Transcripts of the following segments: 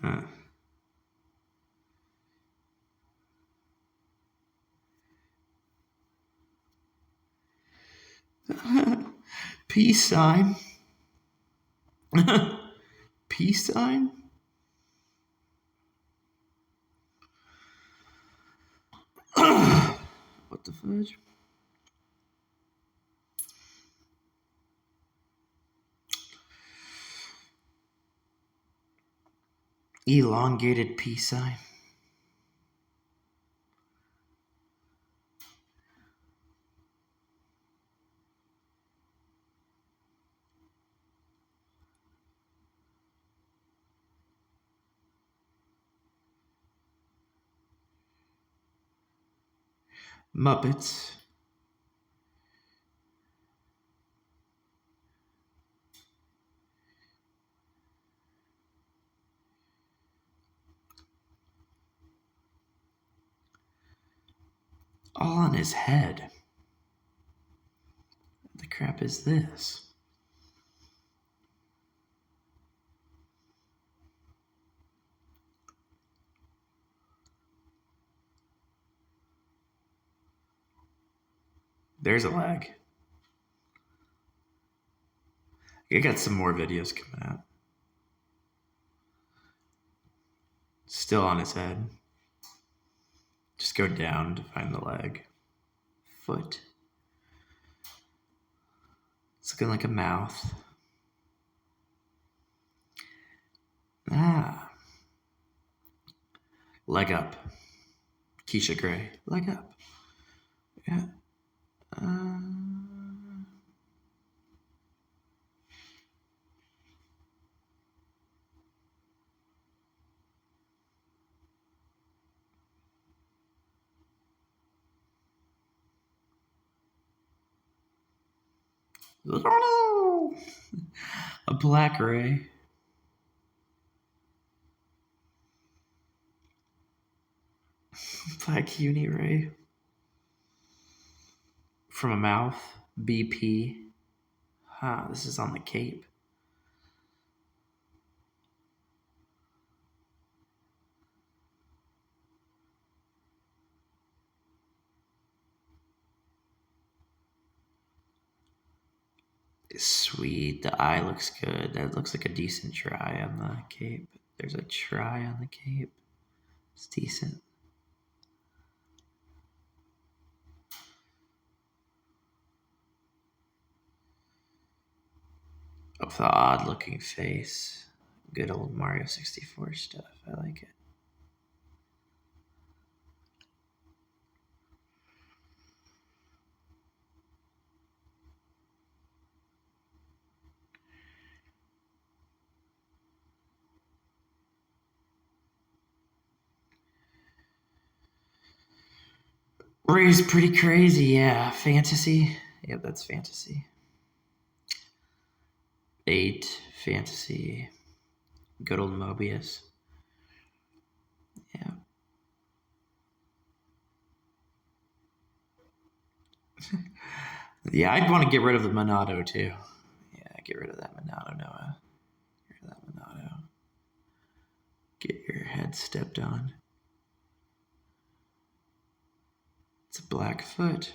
Huh. Peace sign. Peace sign? What the fudge? Elongated peace sign. Muppets. All on his head. What the crap is this? There's a lag. I got some more videos coming out. Still on his head. Just go down to find the leg. Foot. It's looking like a mouth. Ah. Leg up. Keisha Gray. Leg up. Yeah. A black ray. Black uni ray. From a mouth. BP. This is on the Cape. Sweet. The eye looks good. That looks like a decent try on the Cape. There's a try on the Cape. It's decent. With the odd looking face. Good old Mario 64 stuff. I like it. Ray's pretty crazy, yeah. Fantasy. Yep, that's fantasy. 8, fantasy. Good old Mobius. Yeah. Yeah, I'd want to get rid of the Monado too. Yeah, get rid of that Monado, Noah. Get rid of that Monado. Get your head stepped on. It's a black foot.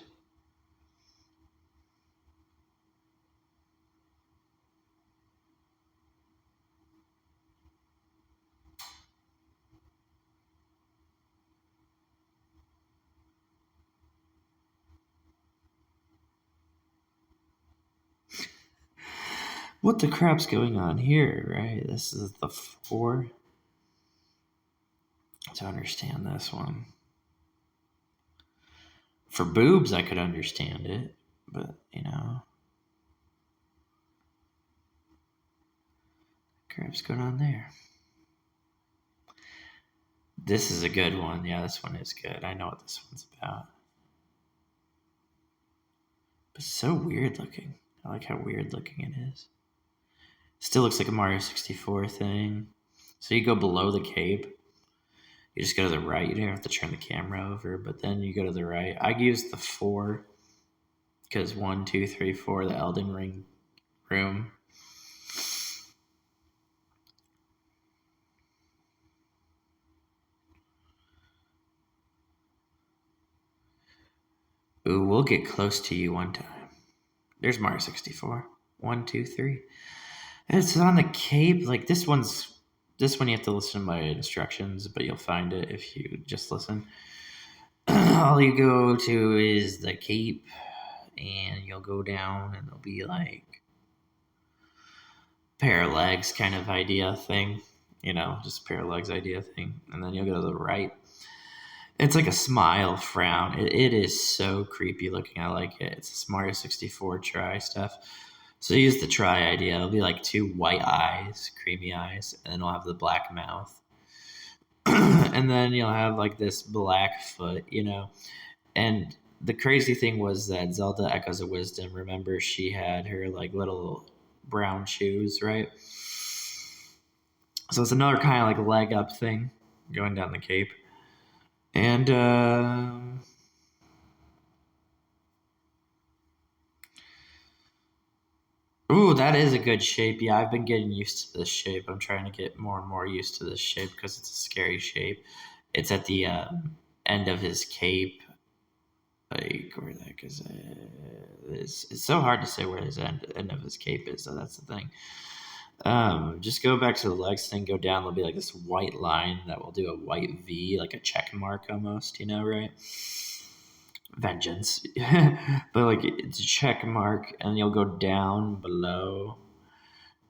What the crap's going on here, right? This is the 4. To understand this one. For boobs, I could understand it, but, crap's going on there. This is a good one. Yeah, this one is good. I know what this one's about. But it's so weird looking. I like how weird looking it is. Still looks like a Mario 64 thing. So you go below the cape. You just go to the right. You don't have to turn the camera over, but then you go to the right. I use the 4 because 1, 2, 3, 4, the Elden Ring room. Ooh, we'll get close to you one time. There's Mario 64. 1, 2, 3. It's on the Cape. Like this one you have to listen to my instructions, but you'll find it if you just listen. All you go to is the Cape, and you'll go down, and there'll be like pair of legs kind of idea thing, just pair of legs idea thing, and then you'll go to the right. It's like a smile frown. It is so creepy looking. I like it. It's Mario 64 try stuff. So use the try idea. It'll be like two white eyes, creamy eyes, and then it'll have the black mouth. And then you'll have like this black foot, And the crazy thing was that Zelda Echoes of Wisdom, remember she had her like little brown shoes, right? So it's another kind of like leg up thing going down the Cape. And ooh, that is a good shape. Yeah, I've been getting used to this shape. I'm trying to get more and more used to this shape because it's a scary shape. It's at the end of his cape. Like, where the heck is it? It's so hard to say where his end of his cape is, so that's the thing. Just go back to the legs thing, go down, there'll be like this white line that will do a white V, like a check mark almost, right? Vengeance. But like it's a check mark, and you'll go down below,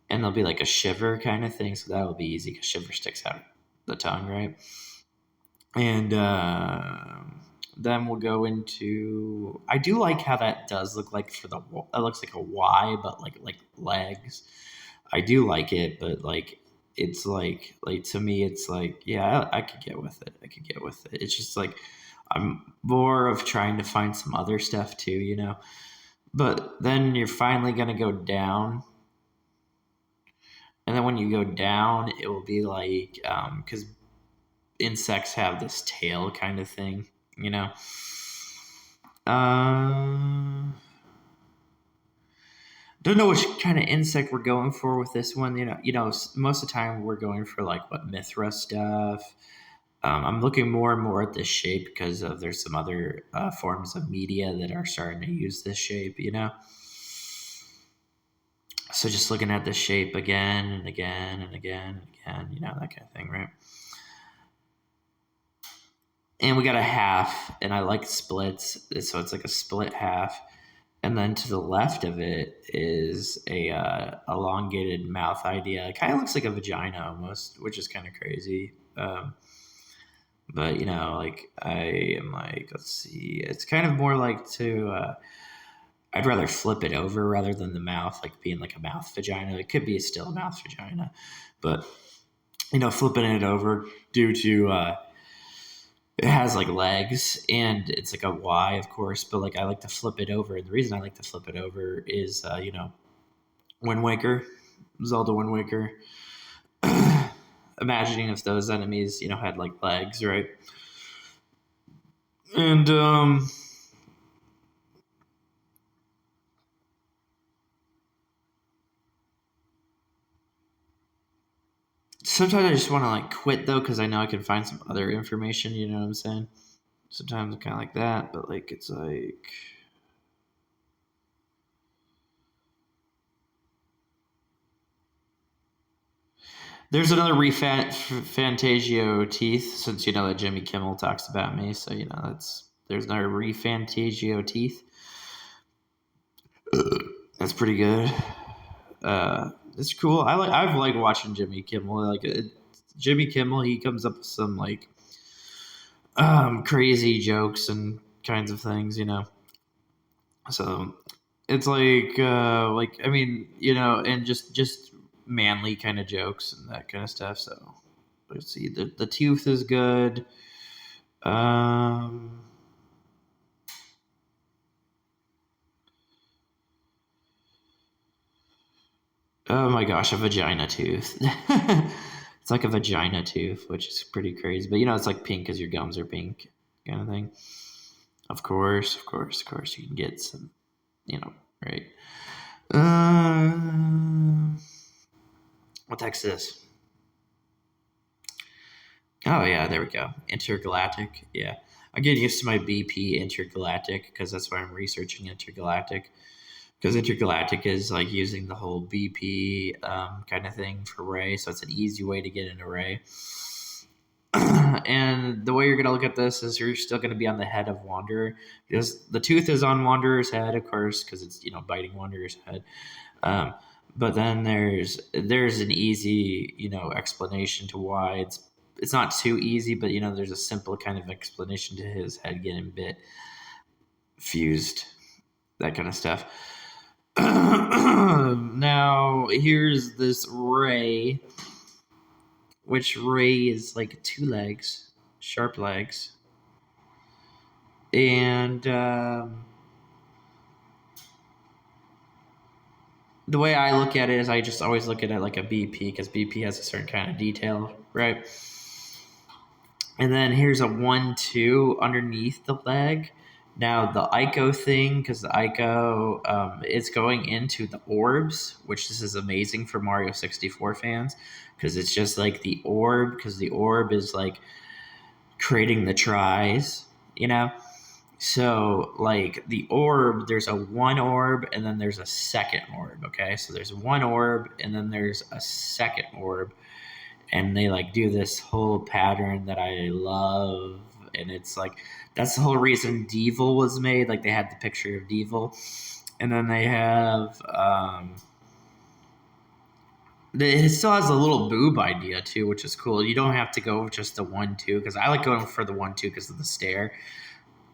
and there'll be like a shiver kind of thing, so that'll be easy because shiver sticks out the tongue, right? And then we'll go into. I do like how that does look like it looks like a Y, but like legs. I do like it, but like it's like to me, it's like yeah, I could get with it. It's just like I'm more of trying to find some other stuff too, But then you're finally gonna go down, and then when you go down, it will be like because insects have this tail kind of thing, Don't know which kind of insect we're going for with this one. Most of the time we're going for like what Mithra stuff. I'm looking more and more at this shape because there's some other forms of media that are starting to use this shape. So just looking at this shape again and again and again and again, that kind of thing, right? And we got a half, and I like splits, so it's like a split half. And then to the left of it is a elongated mouth idea. It kind of looks like a vagina almost, which is kind of crazy. But like I am like, let's see, it's kind of more like I'd rather flip it over rather than the mouth, like being like a mouth vagina. It could be still a mouth vagina, but flipping it over due to it has like legs and it's like a Y, of course, but like I like to flip it over. And the reason I like to flip it over is, Wind Waker, Zelda Wind Waker. Imagining if those enemies, had like legs, right? And sometimes I just want to like quit though because I know I can find some other information. You know what I'm saying? Sometimes I'm kind of like that, but like it's like. There's another Refantagio teeth, since that Jimmy Kimmel talks about me, so there's another Refantagio teeth. That's pretty good. It's cool. I've liked watching Jimmy Kimmel. Jimmy Kimmel, he comes up with some like crazy jokes and kinds of things, So it's like I mean, and just manly kind of jokes and that kind of stuff. So let's see. The tooth is good. Oh my gosh, a vagina tooth. It's like a vagina tooth, which is pretty crazy. But it's like pink because your gums are pink, kind of thing. Of course, you can get some, right? What the heck's this? Oh yeah, there we go. Intergalactic. Yeah, I'm getting used to my BP intergalactic because that's why I'm researching intergalactic. Because intergalactic is like using the whole BP kind of thing for Ray, so it's an easy way to get an array. And the way you're going to look at this is you're still going to be on the head of Wanderer, because the tooth is on Wanderer's head, of course, because it's biting Wanderer's head. But then there's an easy explanation to why it's not too easy, but there's a simple kind of explanation to his head getting bit, fused, that kind of stuff. Now here's this Ray, which Ray is like 2 legs, sharp legs, and the way I look at it is I just always look at it like a BP, because BP has a certain kind of detail, right? And then here's a 1-2 underneath the leg. Now the ICO thing, because the ICO it's going into the orbs, which this is amazing for Mario 64 fans, because it's just like the orb, because the orb is like creating the tries, So like the orb, there's a 1 orb and then there's a second orb, okay? So there's 1 orb and then there's a second orb, and they like do this whole pattern that I love, and it's like that's the whole reason Devil was made. Like they had the picture of Devil, and then they have it still has a little boob idea too, which is cool. You don't have to go with just the 1-2, because I like going for the 1-2 because of the stare.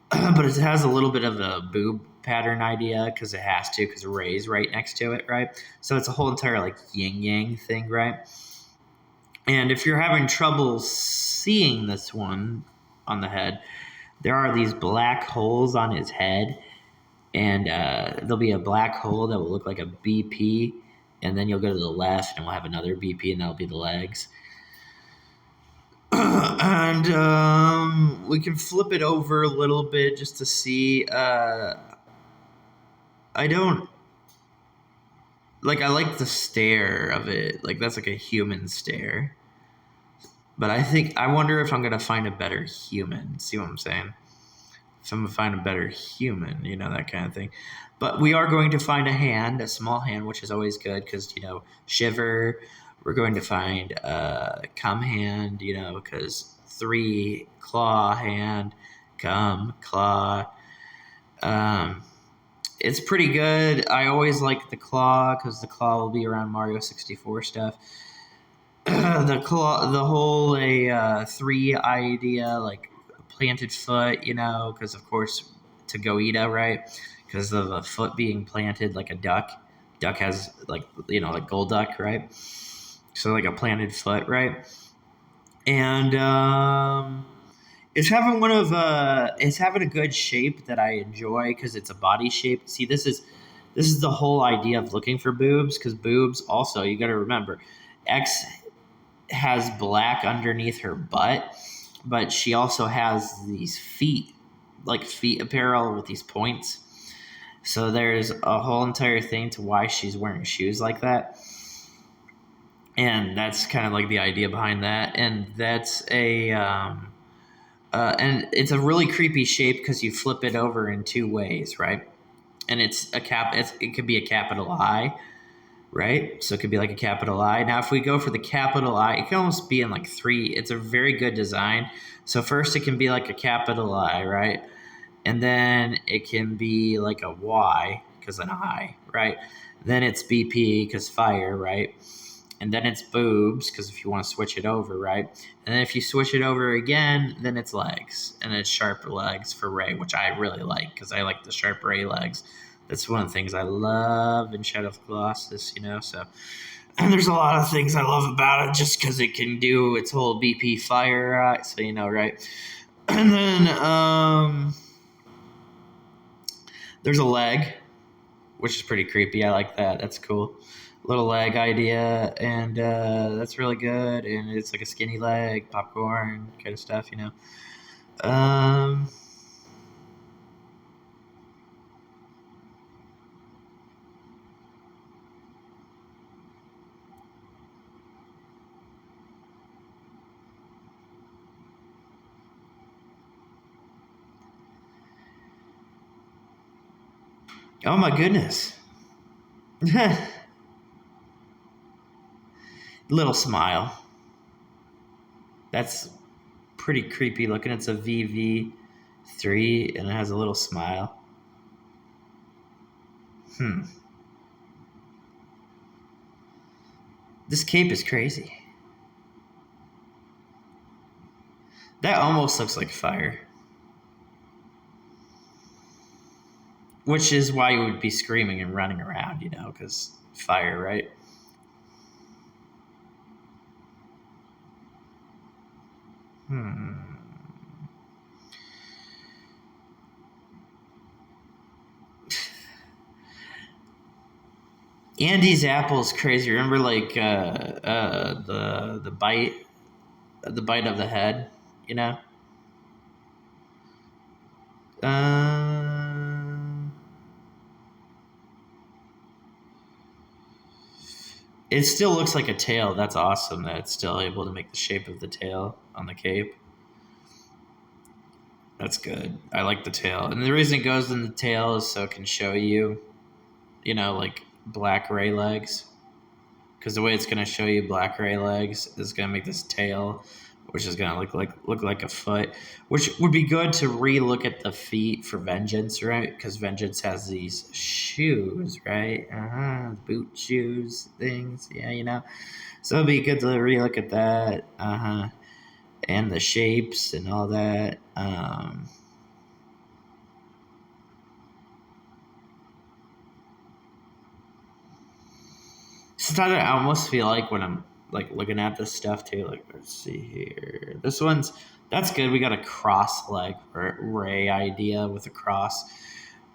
But it has a little bit of a boob pattern idea because it has to, because Ray's right next to it, right? So it's a whole entire like yin yang thing, right? And if you're having trouble seeing this one on the head, there are these black holes on his head, and there'll be a black hole that will look like a BP, and then you'll go to the left and we'll have another BP, and that'll be the legs. And we can flip it over a little bit just to see. I like the stare of it. Like that's like a human stare. But I wonder if I'm going to find a better human. See what I'm saying? If I'm going to find a better human, that kind of thing. But we are going to find a hand, a small hand, which is always good because, Shiver. We're going to find a Come hand, because 3 Claw hand, Come, Claw. It's pretty good. I always like the Claw because the Claw will be around Mario 64 stuff. The whole 3 idea, like planted foot, because of course to Goita, right? Because of a foot being planted like a duck. Duck has like gold duck, right? So like a planted foot, right? And it's having it's having a good shape that I enjoy because it's a body shape. See, this is the whole idea of looking for boobs, because boobs also, you got to remember, X has black underneath her butt, but she also has these feet, like feet apparel with these points. So there's a whole entire thing to why she's wearing shoes like that. And that's kind of like the idea behind that. And that's and it's a really creepy shape because you flip it over in 2 ways, right? And it's it could be a capital I, right? So it could be like a capital I. Now, if we go for the capital I, it can almost be in like 3. It's a very good design. So first it can be like a capital I, right? And then it can be like a Y, because an I, right? Then it's BP, because fire, right? And then it's boobs, because if you want to switch it over, right? And then if you switch it over again, then it's legs. And it's sharp legs for Ray, which I really like, because I like the sharp Ray legs. That's one of the things I love in Shadow of the Colossus, so. And there's a lot of things I love about it just because it can do its whole BP fire, so right? And then there's a leg, which is pretty creepy. I like that. That's cool. Little leg idea, and that's really good. And it's like a skinny leg, popcorn kind of stuff, Oh my goodness. Little smile. That's pretty creepy looking. It's a VV3 and it has a little smile. This cape is crazy. That almost looks like fire. Which is why you would be screaming and running around, because fire, right? Andy's apple is crazy. Remember, like the bite of the head, you know. It still looks like a tail. That's awesome that it's still able to make the shape of the tail on the cape. That's good. I like the tail. And the reason it goes in the tail is so it can show you, like black ray legs. Because the way it's going to show you black ray legs is going to make this tail, which is going to look like a foot, which would be good to re-look at the feet for Vengeance, right? Because Vengeance has these shoes, right? Boot shoes things, yeah. So it'd be good to re-look at that, and the shapes and all that. Sometimes I almost feel like when I'm like looking at this stuff too, like let's see here. That's good. We got a cross leg ray idea with a cross.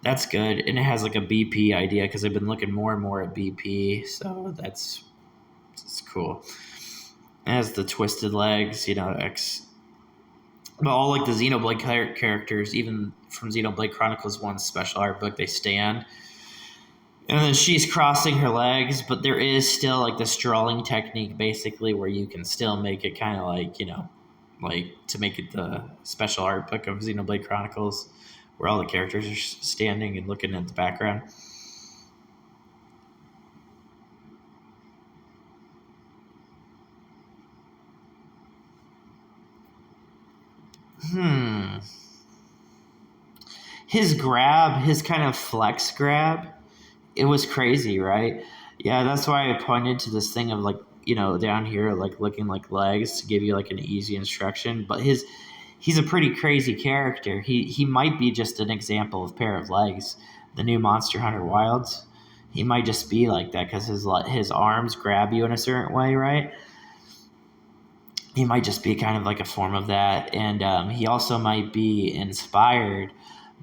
That's good. And it has like a BP idea because I've been looking more and more at BP. So it's cool. It has the twisted legs, but all like the Xenoblade characters, even from Xenoblade Chronicles 1 special art book, they stand. And then she's crossing her legs, but there is still like this drawing technique basically where you can still make it kind of like, like to make it the special art book of Xenoblade Chronicles where all the characters are standing and looking at the background. His kind of flex grab, it was crazy, right? Yeah, that's why I pointed to this thing of like, down here, like looking like legs to give you like an easy instruction. But he's a pretty crazy character. He might be just an example of pair of legs. The new Monster Hunter Wilds, he might just be like that because his arms grab you in a certain way, right? He might just be kind of like a form of that, and he also might be inspired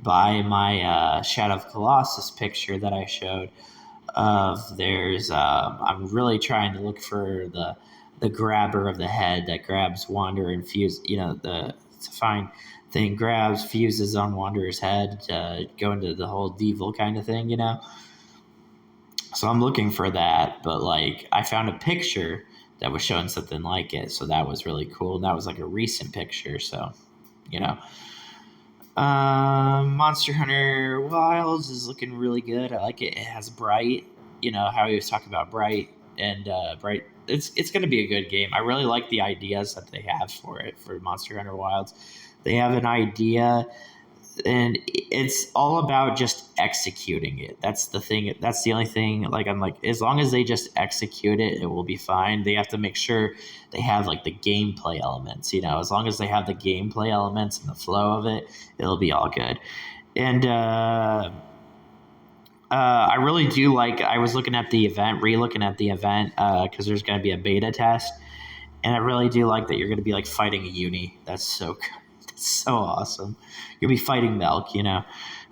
by my Shadow of Colossus picture that I showed. I'm really trying to look for the grabber of the head that grabs Wander and fuse. It's a fine thing. Grabs, fuses on Wander's head to go into the whole devil kind of thing. So I'm looking for that, but like I found a picture that was showing something like it, so that was really cool. And that was like a recent picture, so you know. Monster Hunter Wilds is looking really good. I like it. It has Bright. How he was talking about Bright and Bright. It's going to be a good game. I really like the ideas that they have for it for Monster Hunter Wilds. They have an idea, and it's all about just executing it. That's the thing. That's the only thing. Like I'm like, as long as they just execute it, it will be fine. They have to make sure they have like the gameplay elements. As long as they have the gameplay elements and the flow of it, it'll be all good. And I really do like. I was looking at the event, re-looking at the event, because there's going to be a beta test, and I really do like that you're going to be like fighting a uni. That's so good. That's so awesome. You'll be fighting Milk,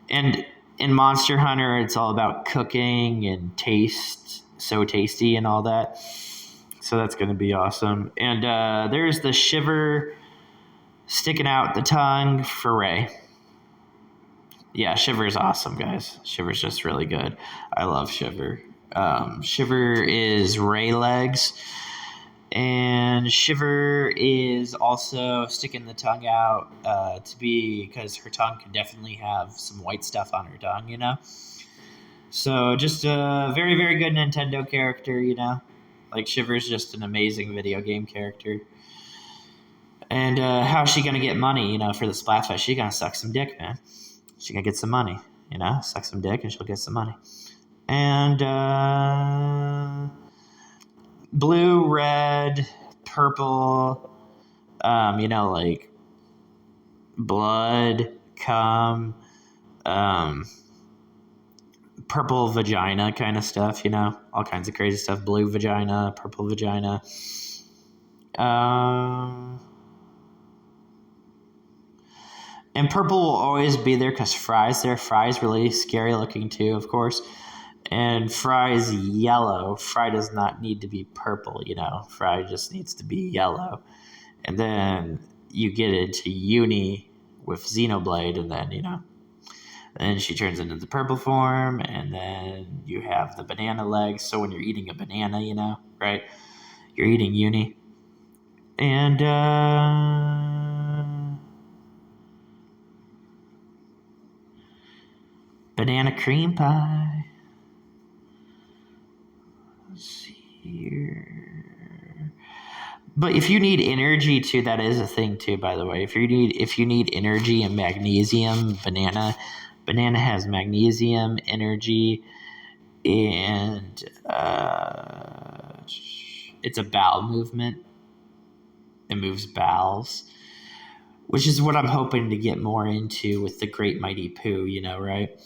and in Monster Hunter, it's all about cooking and taste, so tasty and all that. So that's going to be awesome. And there's the Shiver sticking out the tongue for Ray. Yeah, Shiver is awesome, guys. Shiver's just really good. I love Shiver. Shiver is Ray legs, and Shiver is also sticking the tongue out to be because her tongue can definitely have some white stuff on her tongue, So just a very, very good Nintendo character, you know? Like, Shiver's just an amazing video game character. And how's she going to get money, you know, for the Splatfest? She's going to suck some dick, man. She's going to get some money, you know? Suck some dick and she'll get some money. And blue, red, purple, you know, like blood, cum, purple vagina kind of stuff, you know, all kinds of crazy stuff. Blue vagina, purple vagina. And purple will always be there because Fry's there. Fry's really scary looking too, of course. And Fry's yellow. Fry does not need to be purple, you know. Fry just needs to be yellow. And then you get into Uni with Xenoblade, and then, you know, then she turns into the purple form, and then you have the banana legs. So when you're eating a banana, you know, right? You're eating Uni. And banana cream pie. Let's see here. But if you need energy too, that is a thing too, by the way. If you need energy and magnesium, banana has magnesium, energy, and it's a bowel movement. It moves bowels, which is what I'm hoping to get more into with the Great Mighty Pooh, you know, right?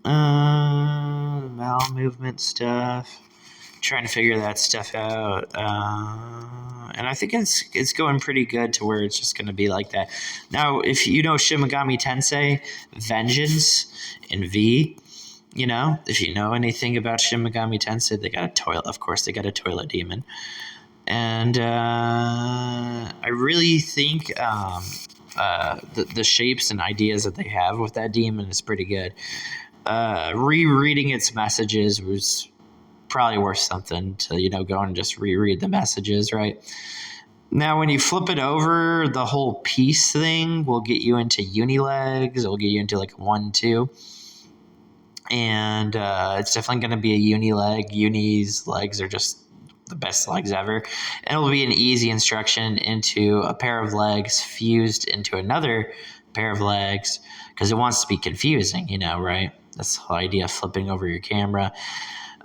Bowel movement stuff. Trying to figure that stuff out. And I think it's going pretty good to where it's just going to be like that. Now, if you know Shin Megami Tensei, Vengeance, and V, you know, if you know anything about Shin Megami Tensei, they got a toilet. Of course, they got a toilet demon. And I really think the shapes and ideas that they have with that demon is pretty good. Rereading its messages was probably worth something to, you know, go and just reread the messages, right? Now, when you flip it over, the whole piece thing will get you into uni legs. It will get you into like 1-2. And it's definitely going to be a uni leg. Uni's legs are just the best legs ever. And it will be an easy instruction into a pair of legs fused into another pair of legs because it wants to be confusing, you know, right? That's the whole idea of flipping over your camera.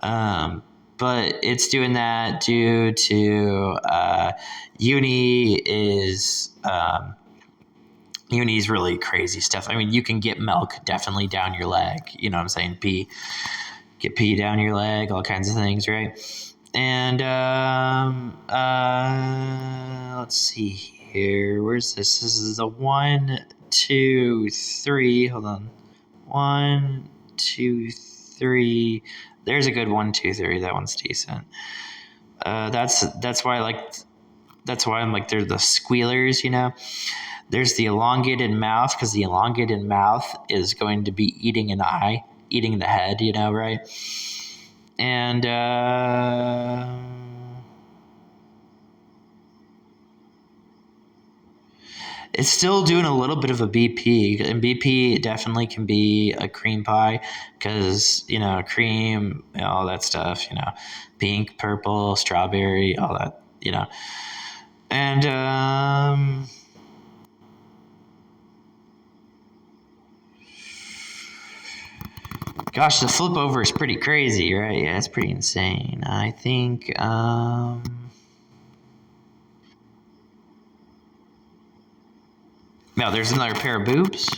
But it's doing that due to Uni's really crazy stuff. I mean, you can get milk definitely down your leg. You know what I'm saying? Get pee down your leg, all kinds of things, right? And let's see here. Where's this? This is the 1, 2, 3. Hold on. 1, 2, 3. There's a good 1, 2, 3. That one's decent. That's why I like. That's why I'm like they're the squealers, you know. There's the elongated mouth because the elongated mouth is going to be eating an eye, eating the head, you know, right? And it's still doing a little bit of a BP, and BP definitely can be a cream pie because, you know, cream, all that stuff, you know, pink, purple, strawberry, all that, you know. And gosh, the flip over is pretty crazy, right? Yeah, it's pretty insane. I think now there's another pair of boobs.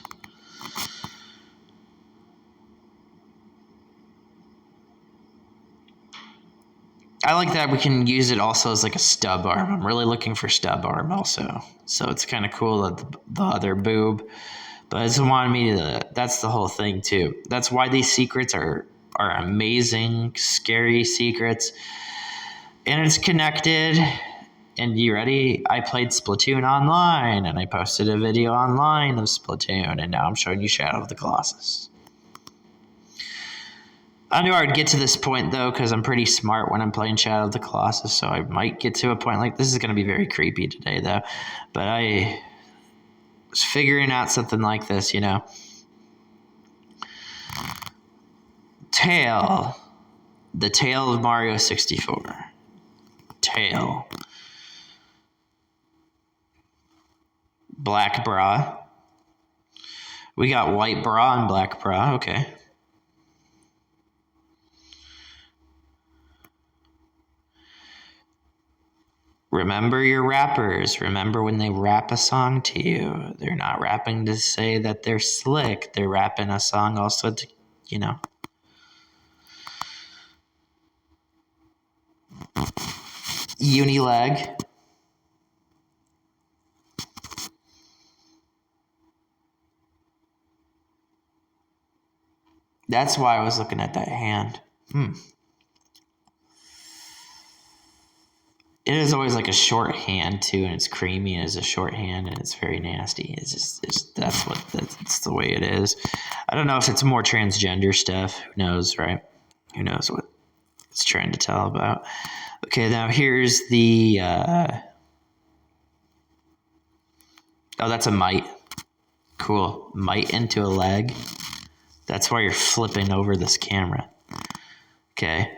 I like that we can use it also as like a stub arm. I'm really looking for stub arm also. So it's kind of cool that the other boob. But it's wanted me to, that's the whole thing too. That's why these secrets are amazing, scary secrets. And it's connected. And you ready? I played Splatoon online, and I posted a video online of Splatoon, and now I'm showing you Shadow of the Colossus. I knew I would get to this point, though, because I'm pretty smart when I'm playing Shadow of the Colossus, so I might get to a point like this is going to be very creepy today, though. But I was figuring out something like this, you know. Tail. The tail of Mario 64. Tail. Black bra. We got white bra and black bra. Okay. Remember your rappers. Remember when they rap a song to you. They're not rapping to say that they're slick. They're rapping a song also to, you know. Unileg. That's why I was looking at that hand. It is always like a short hand too, and it's creamy as a short hand, and it's very nasty. It's that's the way it is. I don't know if it's more transgender stuff. Who knows, right? Who knows what it's trying to tell about? Okay, now here's the. Oh, that's a mite. Cool, mite into a leg. That's why you're flipping over this camera. Okay,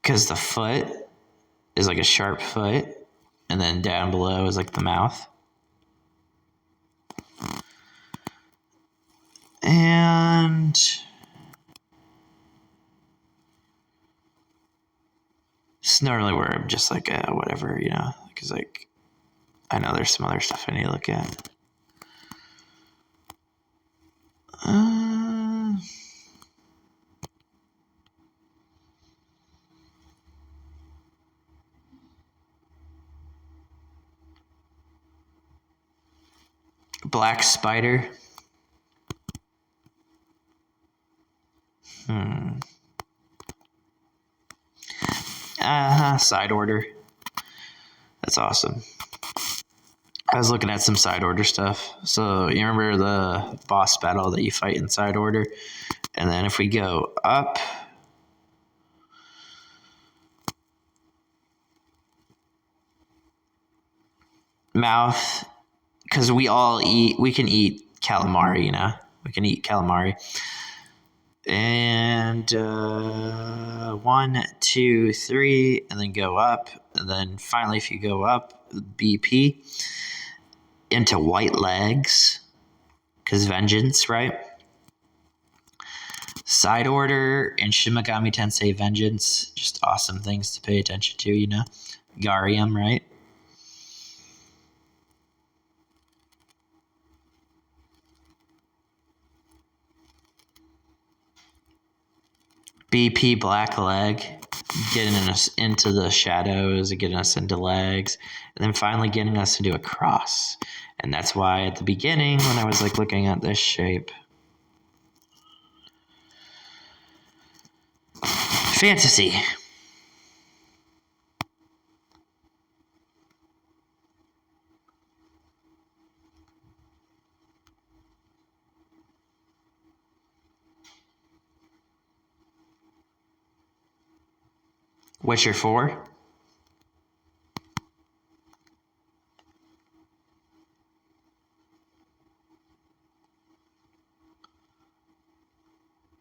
because the foot is like a sharp foot, and then down below is like the mouth. And it's normally where I'm just like, whatever, you know, because like, I know there's some other stuff I need to look at. Black spider. Side order. That's awesome. I was looking at some side order stuff. So you remember the boss battle that you fight in side order? And then if we go up, mouth, because we can eat calamari, you know? We can eat calamari. And 1, 2, 3, and then go up. And then finally, if you go up, BP, into white legs, because vengeance, right? Side order and Shin Megami Tensei Vengeance, just awesome things to pay attention to, you know? Garium, right? BP Black Leg, getting us into the shadows, getting us into legs, and then finally getting us into a cross. And that's why at the beginning, when I was like looking at this shape, fantasy. Witcher 4.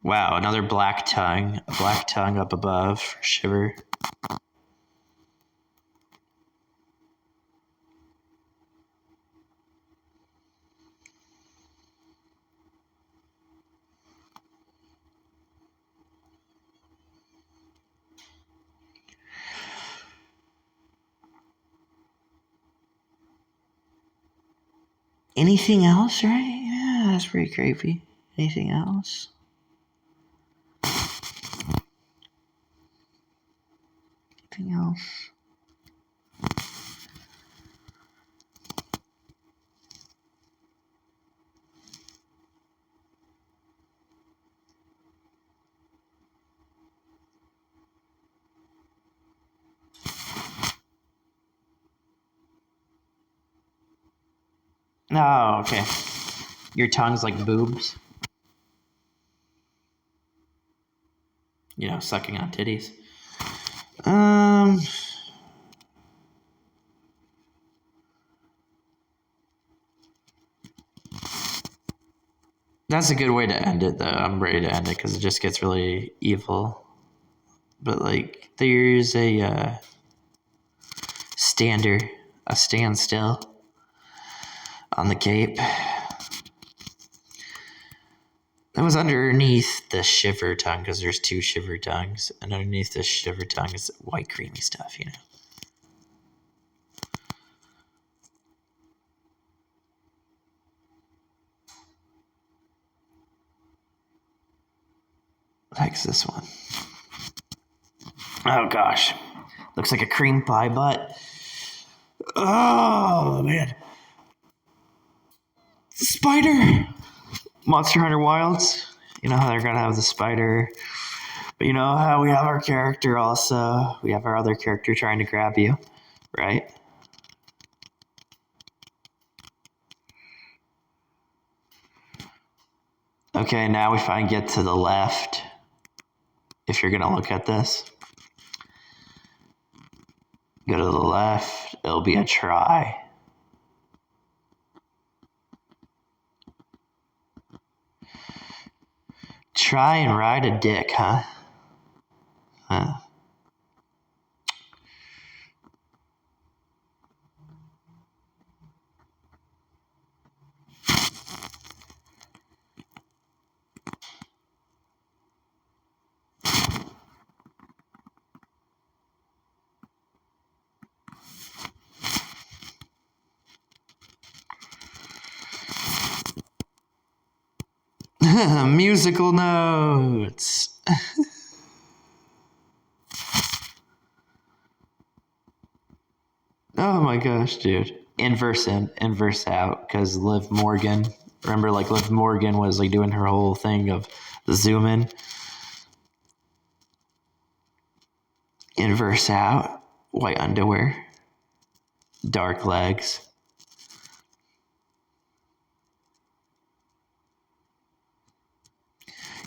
Wow, another black tongue. A black tongue up above for Shiver. Anything else, right? Yeah, that's pretty creepy. Anything else? Anything else? Oh, okay. Your tongue's like boobs. You know, sucking on titties. That's a good way to end it, though. I'm ready to end it because it just gets really evil. But like, there's a standstill on the Cape. That was underneath the shiver tongue because there's 2 shiver tongues, and underneath the shiver tongue is white creamy stuff, you know. What the heck's this one? Oh gosh, looks like a cream pie butt. Oh man, spider. Monster Hunter Wilds. You know how they're gonna have the spider, but you know how we have our character also. We have our other character trying to grab you, right? Okay, now if I get to the left, if you're gonna look at this, go to the left, it'll be a try. Try and ride a dick, huh? Huh. Musical notes. Oh my gosh, dude. Inverse in, inverse out, because Liv Morgan, remember like Liv Morgan was like doing her whole thing of the zoom in. Inverse out, white underwear, dark legs.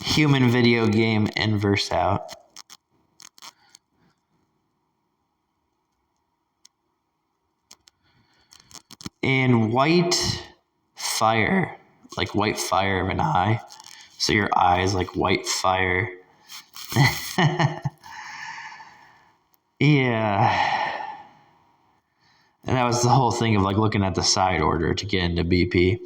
Human video game inverse out. And white fire, like white fire of an eye. So your eyes like white fire. Yeah. And that was the whole thing of like looking at the side order to get into BP.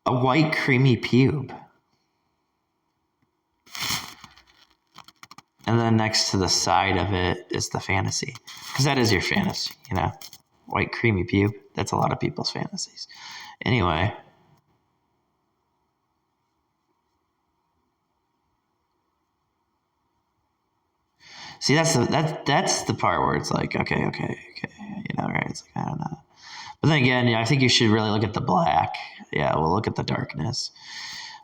A white creamy pube. And then next to the side of it is the fantasy. Because that is your fantasy, you know? White creamy pube. That's a lot of people's fantasies. Anyway. See, that's the part where it's like, okay, you know, right? It's like, I don't know. But then again, I think you should really look at the black. Yeah, we'll look at the darkness,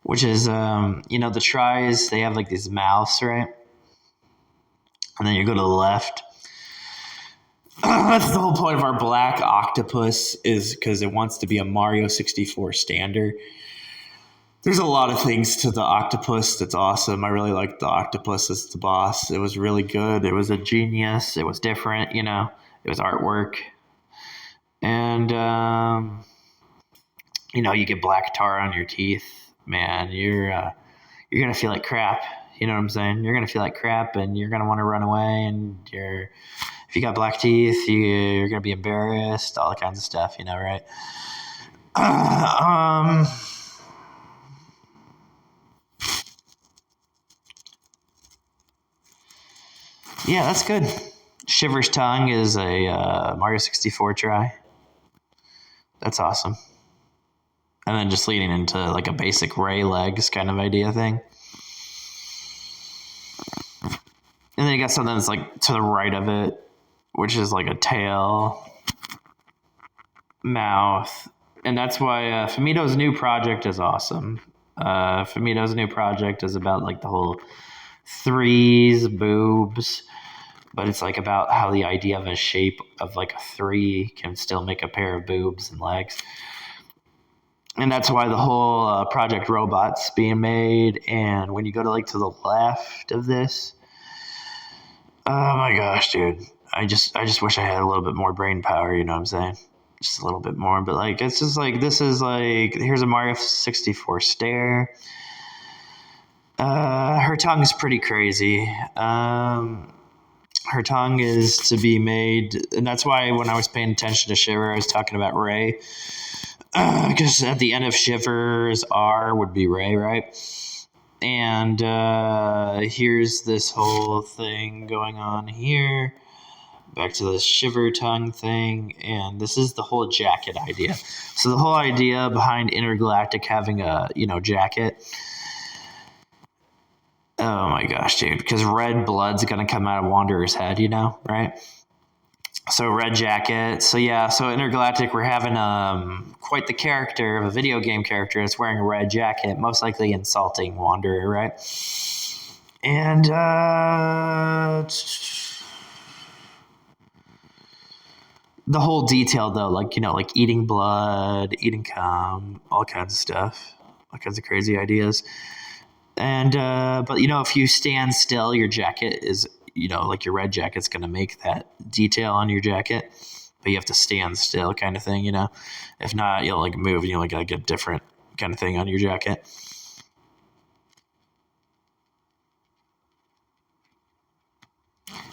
which is, you know, the tries, they have like these mouths, right? And then you go to the left. That's the whole point of our black octopus, is because it wants to be a Mario 64 standard. There's a lot of things to the octopus that's awesome. I really liked the octopus as the boss. It was really good. It was a genius. It was different, you know. It was artwork. And, you know, you get black tar on your teeth. Man, you're going to feel like crap. You know what I'm saying? You're going to feel like crap, and you're going to want to run away, and if you got black teeth, you're going to be embarrassed, all that kinds of stuff, you know, right? Yeah, that's good. Shiver's tongue is a Mario 64 try. That's awesome. And then just leading into like a basic Ray legs kind of idea thing. And then you got something that's like to the right of it, which is like a tail, mouth. And that's why Famito's new project is awesome. Famito's new project is about like the whole threes, boobs, but it's like about how the idea of a shape of like a 3 can still make a pair of boobs and legs. And that's why the whole Project Robot's being made. And when you go to like to the left of this, oh my gosh, dude. I just wish I had a little bit more brain power, you know what I'm saying? just a little bit more, but like it's just like this is like here's a Mario 64 stare. Her tongue is pretty crazy. Her tongue is to be made, and that's why when I was paying attention to Shiver, I was talking about Ray, because at the end of Shiver's R would be Ray, right? And here's this whole thing going on here. Back to the Shiver tongue thing, and this is the whole jacket idea. So the whole idea behind Intergalactic having a jacket. Oh my gosh, dude! Because red blood's gonna come out of wander's head, right? So red jacket. So yeah, so Intergalactic, we're having quite the character of a video game character that's wearing a red jacket, most likely insulting wanderer, right? And the whole detail though, like eating blood, eating cum, all kinds of stuff, all kinds of crazy ideas. And but if you stand still, your jacket is like your red jacket's gonna make that detail on your jacket, but you have to stand still, kind of thing. If not, you'll like move, and you'll like get a different kind of thing on your jacket.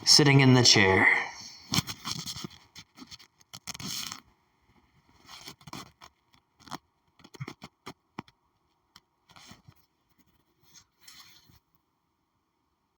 Sitting in the chair.